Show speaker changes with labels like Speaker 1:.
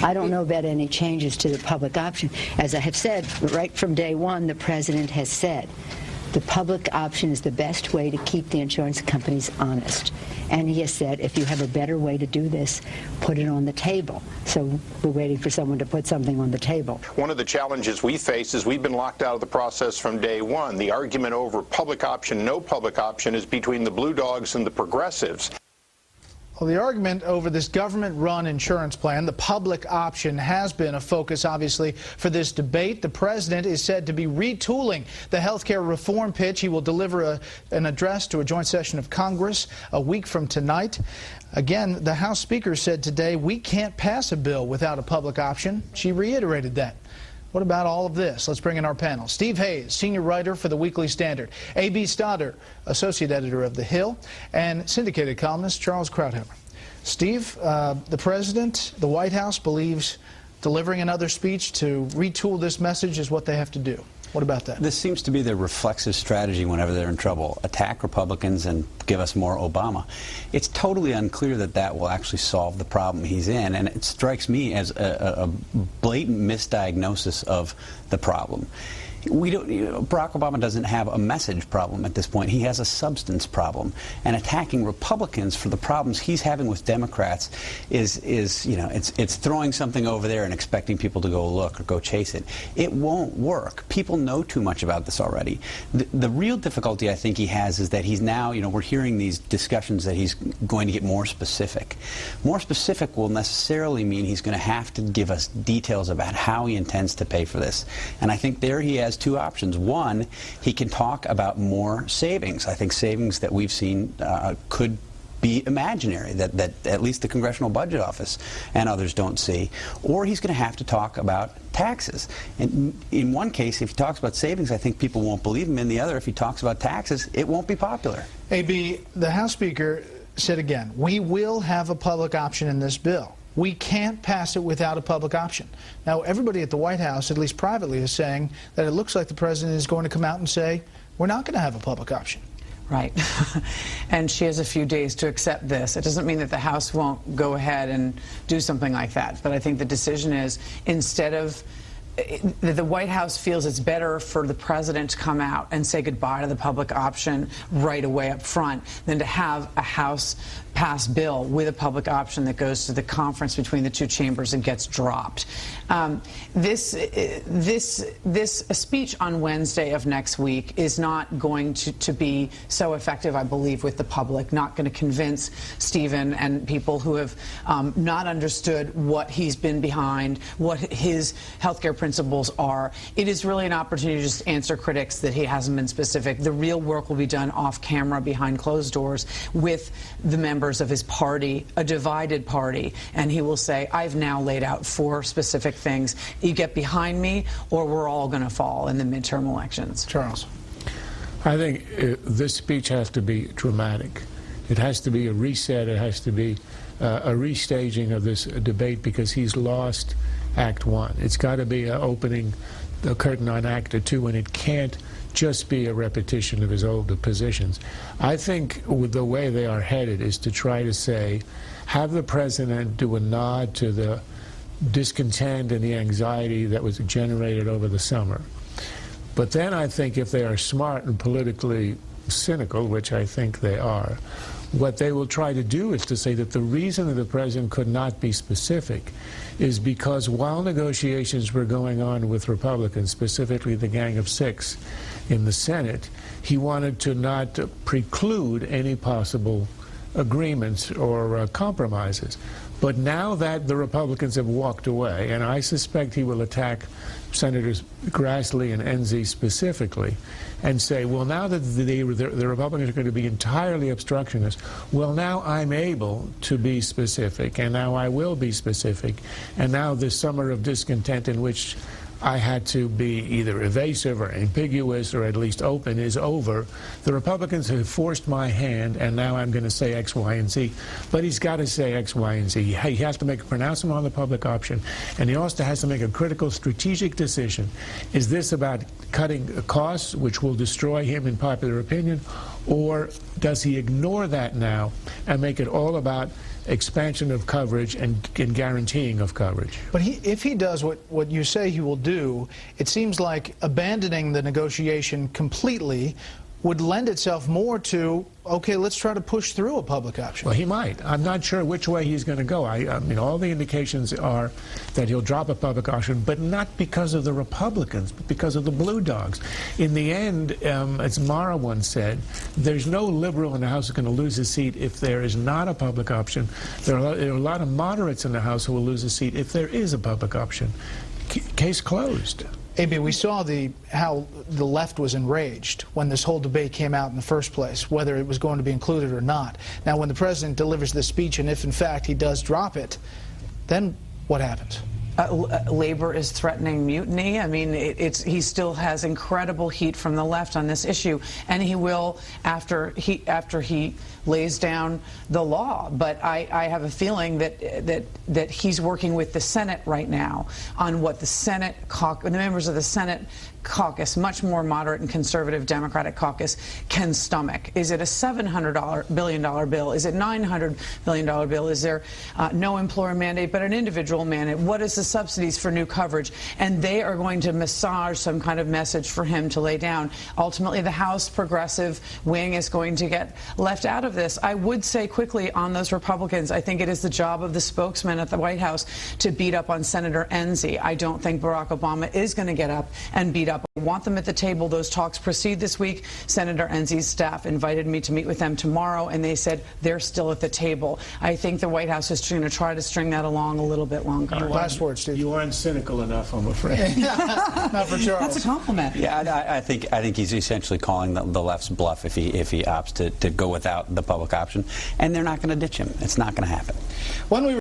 Speaker 1: I don't know about any changes to the public option. As I have said, right from day one, the president has said the public option is the best way to keep the insurance companies honest. And he has said, if you have a better way to do this, put it on the table. So we're waiting for someone to put something on the table.
Speaker 2: One of the challenges we face is we've been locked out of the process from day one. The argument over public option, no public option is between the blue dogs and the progressives.
Speaker 3: Well, the argument over this government-run insurance plan, the public option, has been a focus, obviously, for this debate. The president is said to be retooling the health care reform pitch. He will deliver an address to a joint session of Congress a week from tonight. Again, the House Speaker said today, we can't pass a bill without a public option. She reiterated that. What about all of this? Let's bring in our panel. Steve Hayes, senior writer for the Weekly Standard. A.B. Stoddard, associate editor of The Hill, and syndicated columnist Charles Krauthammer. Steve, the president, the White House believes delivering another speech to retool this message is what they have to do. What about that?
Speaker 4: This seems to be their reflexive strategy whenever they're in trouble. Attack Republicans and give us more Obama. It's totally unclear that that will actually solve the problem he's in, and it strikes me as a blatant misdiagnosis of the problem. Barack Obama doesn't have a message problem at this point. He has a substance problem. And attacking Republicans for the problems he's having with Democrats is it's throwing something over there and expecting people to go look or go chase it. It won't work. People know too much about this already. The real difficulty I think he has is that he's now, we're hearing these discussions that he's going to get more specific. More specific will necessarily mean he's going to have to give us details about how he intends to pay for this. And I think there he has two options. One, he can talk about more savings. I think savings that we've seen could be imaginary, that at least the Congressional Budget Office and others don't see. Or he's going to have to talk about taxes. And in one case, if he talks about savings, I think people won't believe him. In the other, if he talks about taxes, it won't be popular.
Speaker 3: A.B., the House Speaker said again, we will have a public option in this bill. We can't pass it without a public option. Now, everybody at the White House, at least privately, is saying that it looks like the president is going to come out and say, we're not going to have a public option.
Speaker 5: Right. And she has a few days to accept this. It doesn't mean that the House won't go ahead and do something like that. But I think the decision is, instead of the White House feels it's better for the president to come out and say goodbye to the public option right away up front than to have a House pass bill with a public option that goes to the conference between the two chambers and gets dropped. This speech on Wednesday of next week is not going to be so effective, I believe, with the public, not going to convince Stephen and people who have not understood what he's been behind, what his healthcare principles are. It is really an opportunity to just answer critics that he hasn't been specific. The real work will be done off camera, behind closed doors, with the members of his party, a divided party, and he will say, I've now laid out 4 specific things. You get behind me, or we're all going to fall in the midterm elections.
Speaker 3: Charles.
Speaker 6: I think this speech has to be dramatic. It has to be a reset. It has to be a restaging of this debate, because he's lost Act 1. It's got to be opening the curtain on Act 2, and it can't just be a repetition of his older positions. I think with the way they are headed is to try to say, have the president do a nod to the discontent and the anxiety that was generated over the summer. But then I think if they are smart and politically cynical, which I think they are, what they will try to do is to say that the reason that the president could not be specific is because while negotiations were going on with Republicans, specifically the Gang of Six in the Senate, he wanted to not preclude any possible agreements or compromises. But now that the Republicans have walked away, and I suspect he will attack Senators Grassley and Enzi specifically, and say, well, now that the Republicans are going to be entirely obstructionist, well, now I'm able to be specific, and now I will be specific, and now this summer of discontent in which I had to be either evasive or ambiguous or at least open is over. The Republicans have forced my hand, and now I'm going to say X, Y, and Z. But he's got to say X, Y, and Z. He has to make a pronouncement on the public option, and he also has to make a critical strategic decision. Is this about cutting costs, which will destroy him in popular opinion, or does he ignore that now and make it all about expansion of coverage and guaranteeing of coverage.
Speaker 3: But if he does what you say he will do, it seems like abandoning the negotiation completely would lend itself more to, okay, let's try to push through a public option.
Speaker 6: Well, he might. I'm not sure which way he's going to go. I mean, all the indications are that he'll drop a public option, but not because of the Republicans, but because of the Blue Dogs. In the end, as Mara once said, there's no liberal in the House who's going to lose a seat if there is not a public option. There are a lot of moderates in the House who will lose a seat if there is a public option. Case closed.
Speaker 3: AB, we saw how the left was enraged when this whole debate came out in the first place, whether it was going to be included or not. Now, when the president delivers this speech, and if in fact he does drop it, then what happens?
Speaker 5: Labor is threatening mutiny. I mean, he still has incredible heat from the left on this issue, and he will after he lays down the law. But I have a feeling that he's working with the Senate right now on what the members of the Senate caucus, much more moderate and conservative Democratic caucus, can stomach. Is it a $700 billion bill? Is it $900 billion bill? Is there no employer mandate but an individual mandate? What is the subsidies for new coverage? And they are going to massage some kind of message for him to lay down. Ultimately, the House progressive wing is going to get left out of this. I would say quickly on those Republicans, I think it is the job of the spokesman at the White House to beat up on Senator Enzi. I don't think Barack Obama is going to get up and beat up. I want them at the table. Those talks proceed this week. Senator Enzi's staff invited me to meet with them tomorrow, and they said they're still at the table. I think the White House is going to try to string that along a little bit longer.
Speaker 3: Last word, Steve.
Speaker 6: You aren't cynical enough, I'm afraid.
Speaker 3: Not for Charles.
Speaker 5: That's a compliment.
Speaker 4: Yeah, I think he's essentially calling the left's bluff if he opts to go without the public option, and they're not going to ditch him. It's not going to happen.
Speaker 3: When we